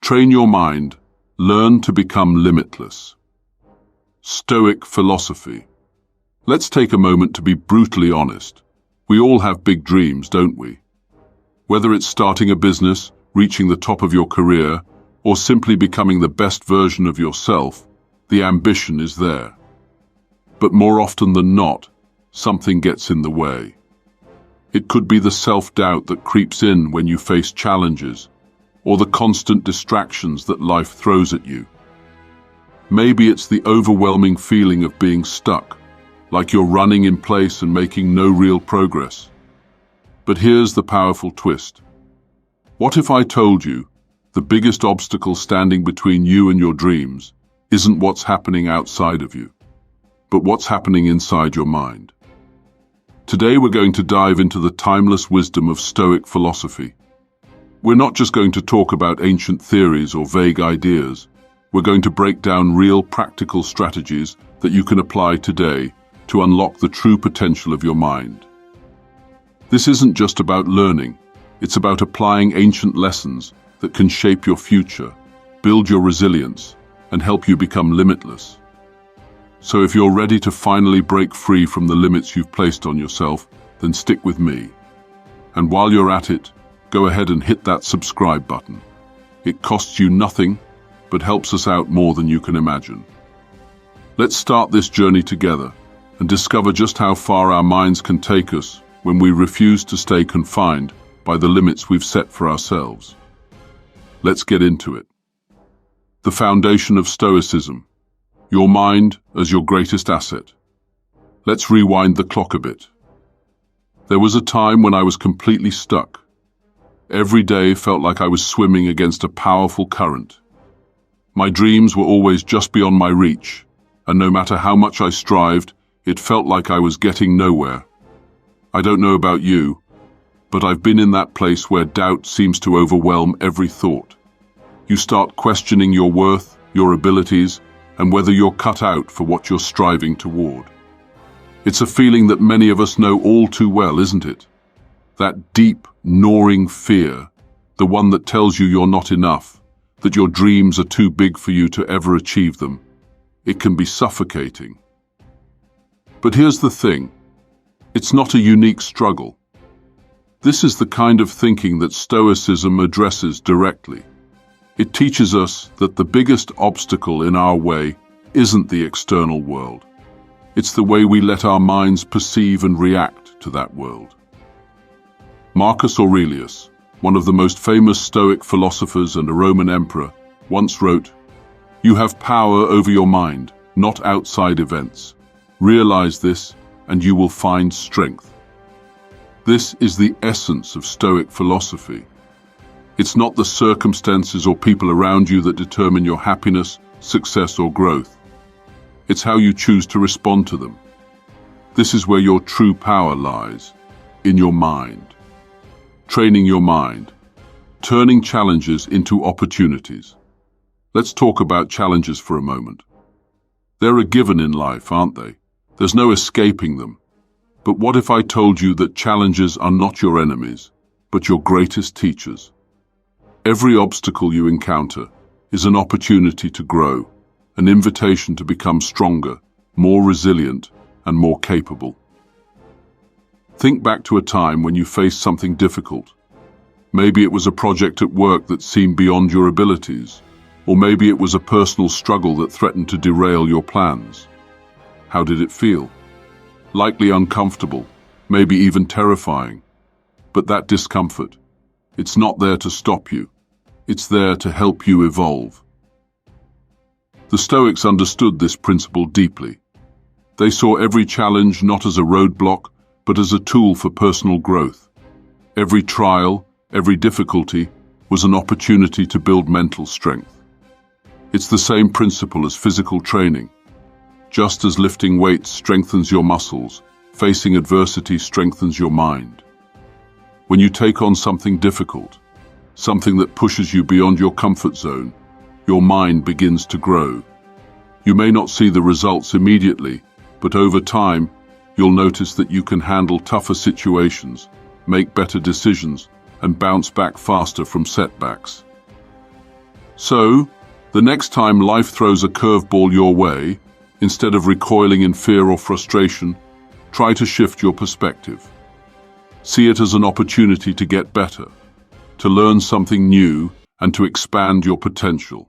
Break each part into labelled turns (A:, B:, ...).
A: Train your mind. Learn to become limitless. Stoic philosophy. Let's take a moment to be brutally honest. We all have big dreams, don't we? Whether it's starting a business, reaching the top of your career, or simply becoming the best version of yourself, the ambition is there. But more often than not, something gets in the way. It could be the self-doubt that creeps in when you face challenges, or the constant distractions that life throws at you. Maybe it's the overwhelming feeling of being stuck, like you're running in place and making no real progress. But here's the powerful twist. What if I told you the biggest obstacle standing between you and your dreams isn't what's happening outside of you, but what's happening inside your mind? Today we're going to dive into the timeless wisdom of Stoic philosophy. We're not just going to talk about ancient theories or vague ideas. We're going to break down real practical strategies that you can apply today to unlock the true potential of your mind. This isn't just about learning. It's about applying ancient lessons that can shape your future, build your resilience, and help you become limitless. So if you're ready to finally break free from the limits you've placed on yourself, then stick with me. And while you're at it, go ahead and hit that subscribe button. It costs you nothing, but helps us out more than you can imagine. Let's start this journey together and discover just how far our minds can take us when we refuse to stay confined by the limits we've set for ourselves. Let's get into it. The foundation of Stoicism. Your mind as your greatest asset. Let's rewind the clock a bit. There was a time when I was completely stuck. Every day felt like I was swimming against a powerful current. My dreams were always just beyond my reach, and no matter how much I strived, it felt like I was getting nowhere. I don't know about you, but I've been in that place where doubt seems to overwhelm every thought. You start questioning your worth, your abilities, and whether you're cut out for what you're striving toward. It's a feeling that many of us know all too well, isn't it? That deep, gnawing fear, the one that tells you you're not enough, that your dreams are too big for you to ever achieve them. It can be suffocating. But here's the thing. It's not a unique struggle. This is the kind of thinking that Stoicism addresses directly. It teaches us that the biggest obstacle in our way isn't the external world. It's the way we let our minds perceive and react to that world. Marcus Aurelius, one of the most famous Stoic philosophers and a Roman emperor, once wrote, "You have power over your mind, not outside events. Realize this, and you will find strength." This is the essence of Stoic philosophy. It's not the circumstances or people around you that determine your happiness, success, or growth. It's how you choose to respond to them. This is where your true power lies, in your mind. Training your mind, turning challenges into opportunities. Let's talk about challenges for a moment. They're a given in life, aren't they? There's no escaping them. But what if I told you that challenges are not your enemies, but your greatest teachers? Every obstacle you encounter is an opportunity to grow, an invitation to become stronger, more resilient, and more capable. Think back to a time when you faced something difficult. Maybe it was a project at work that seemed beyond your abilities, or maybe it was a personal struggle that threatened to derail your plans. How did it feel? Likely uncomfortable, maybe even terrifying. But that discomfort, it's not there to stop you. It's there to help you evolve. The Stoics understood this principle deeply. They saw every challenge not as a roadblock, but as a tool for personal growth. Every trial, every difficulty was an opportunity to build mental strength. It's the same principle as physical training. Just as lifting weights strengthens your muscles, facing adversity strengthens your mind. When you take on something difficult, something that pushes you beyond your comfort zone, your mind begins to grow. You may not see the results immediately, but over time, you'll notice that you can handle tougher situations, make better decisions, and bounce back faster from setbacks. So, the next time life throws a curveball your way, instead of recoiling in fear or frustration, try to shift your perspective. See it as an opportunity to get better, to learn something new, and to expand your potential.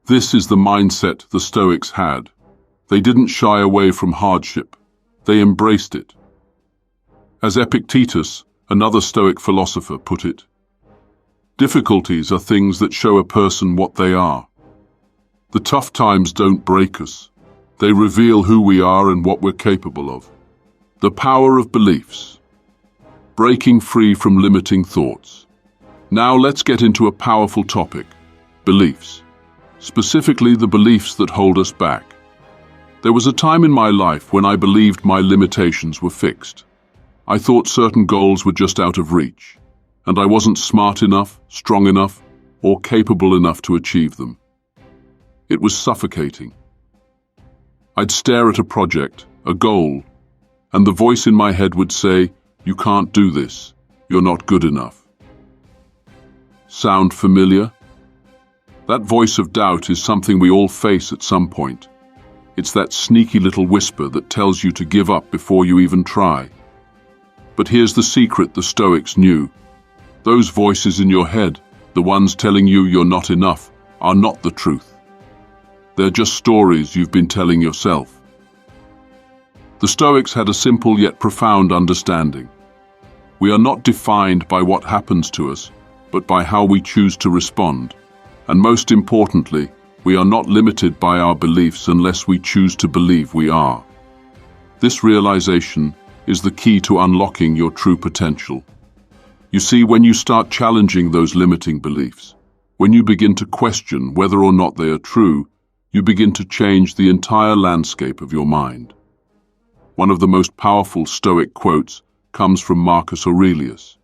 A: This is the mindset the Stoics had. They didn't shy away from hardship. They embraced it. As Epictetus, another Stoic philosopher, put it, difficulties are things that show a person what they are. The tough times don't break us. They reveal who we are and what we're capable of. The power of beliefs. Breaking free from limiting thoughts. Now let's get into a powerful topic, beliefs. Specifically the beliefs that hold us back. There was a time in my life when I believed my limitations were fixed. I thought certain goals were just out of reach, and I wasn't smart enough, strong enough, or capable enough to achieve them. It was suffocating. I'd stare at a project, a goal, and the voice in my head would say, "You can't do this. You're not good enough." Sound familiar? That voice of doubt is something we all face at some point. It's that sneaky little whisper that tells you to give up before you even try. But here's the secret the Stoics knew. Those voices in your head, the ones telling you you're not enough, are not the truth. They're just stories you've been telling yourself. The Stoics had a simple yet profound understanding. We are not defined by what happens to us, but by how we choose to respond. And most importantly, we are not limited by our beliefs unless we choose to believe we are. This realization is the key to unlocking your true potential. You see, when you start challenging those limiting beliefs, when you begin to question whether or not they are true, you begin to change the entire landscape of your mind. One of the most powerful Stoic quotes comes from Marcus Aurelius.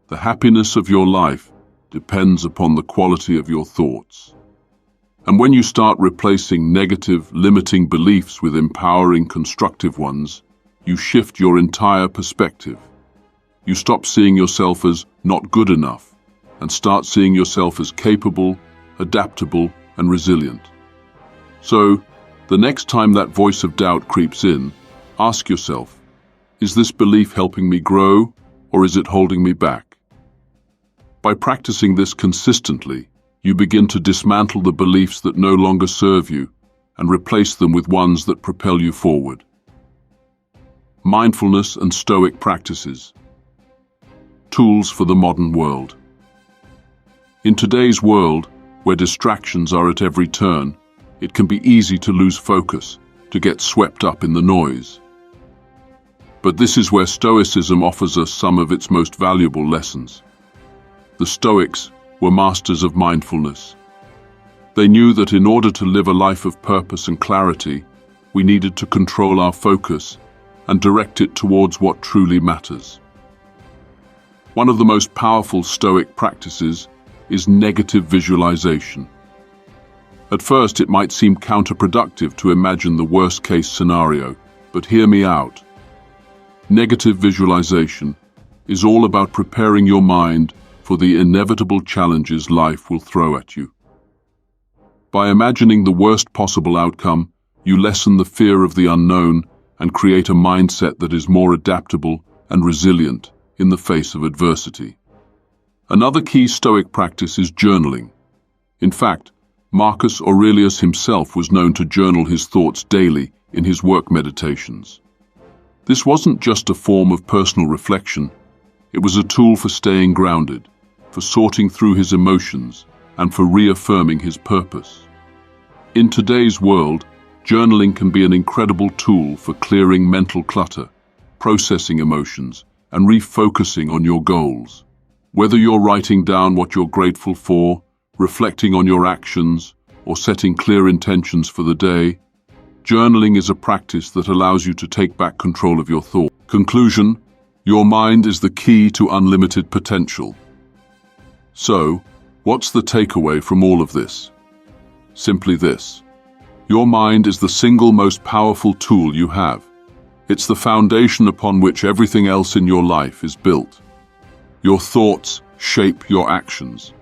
A: The happiness of your life depends upon the quality of your thoughts. And when you start replacing negative, limiting beliefs with empowering, constructive ones, you shift your entire perspective. You stop seeing yourself as not good enough and start seeing yourself as capable, adaptable, and resilient. So, the next time that voice of doubt creeps in, ask yourself, is this belief helping me grow, or is it holding me back? By practicing this consistently, you begin to dismantle the beliefs that no longer serve you and replace them with ones that propel you forward. Mindfulness and Stoic practices. Tools for the modern world. In today's world, where distractions are at every turn, it can be easy to lose focus, to get swept up in the noise. But this is where Stoicism offers us some of its most valuable lessons. The Stoics were masters of mindfulness. They knew that in order to live a life of purpose and clarity, we needed to control our focus and direct it towards what truly matters. One of the most powerful Stoic practices is negative visualization. At first, it might seem counterproductive to imagine the worst-case scenario, but hear me out. Negative visualization is all about preparing your mind for the inevitable challenges life will throw at you. By imagining the worst possible outcome, you lessen the fear of the unknown and create a mindset that is more adaptable and resilient in the face of adversity. Another key Stoic practice is journaling. In fact, Marcus Aurelius himself was known to journal his thoughts daily in his work meditations. This wasn't just a form of personal reflection, it was a tool for staying grounded, for sorting through his emotions, and for reaffirming his purpose. In today's world, journaling can be an incredible tool for clearing mental clutter, processing emotions, and refocusing on your goals. Whether you're writing down what you're grateful for, reflecting on your actions, or setting clear intentions for the day, journaling is a practice that allows you to take back control of your thoughts. Conclusion: your mind is the key to unlimited potential. So, what's the takeaway from all of this? Simply this: your mind is the single most powerful tool you have. It's the foundation upon which everything else in your life is built. Your thoughts shape your actions,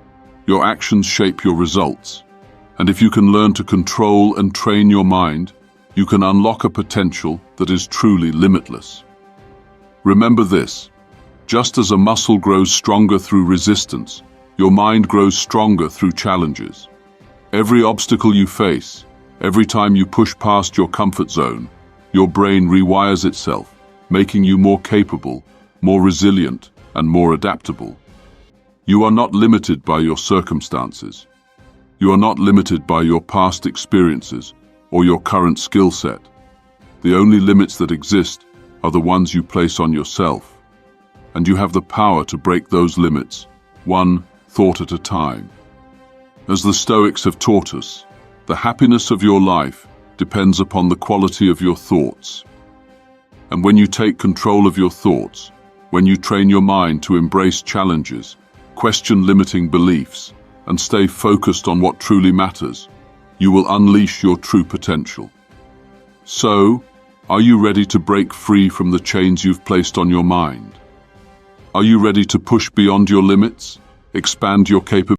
A: Your actions shape your results. And if you can learn to control and train your mind, you can unlock a potential that is truly limitless. Remember this: just as a muscle grows stronger through resistance, your mind grows stronger through challenges. Every obstacle you face, every time you push past your comfort zone, your brain rewires itself, making you more capable, more resilient, and more adaptable. You are not limited by your circumstances. You are not limited by your past experiences or your current skill set. The only limits that exist are the ones you place on yourself, and you have the power to break those limits, one thought at a time. As the Stoics have taught us, the happiness of your life depends upon the quality of your thoughts. And when you take control of your thoughts, when you train your mind to embrace challenges, question limiting beliefs, and stay focused on what truly matters, you will unleash your true potential. So, are you ready to break free from the chains you've placed on your mind? Are you ready to push beyond your limits, expand your capabilities?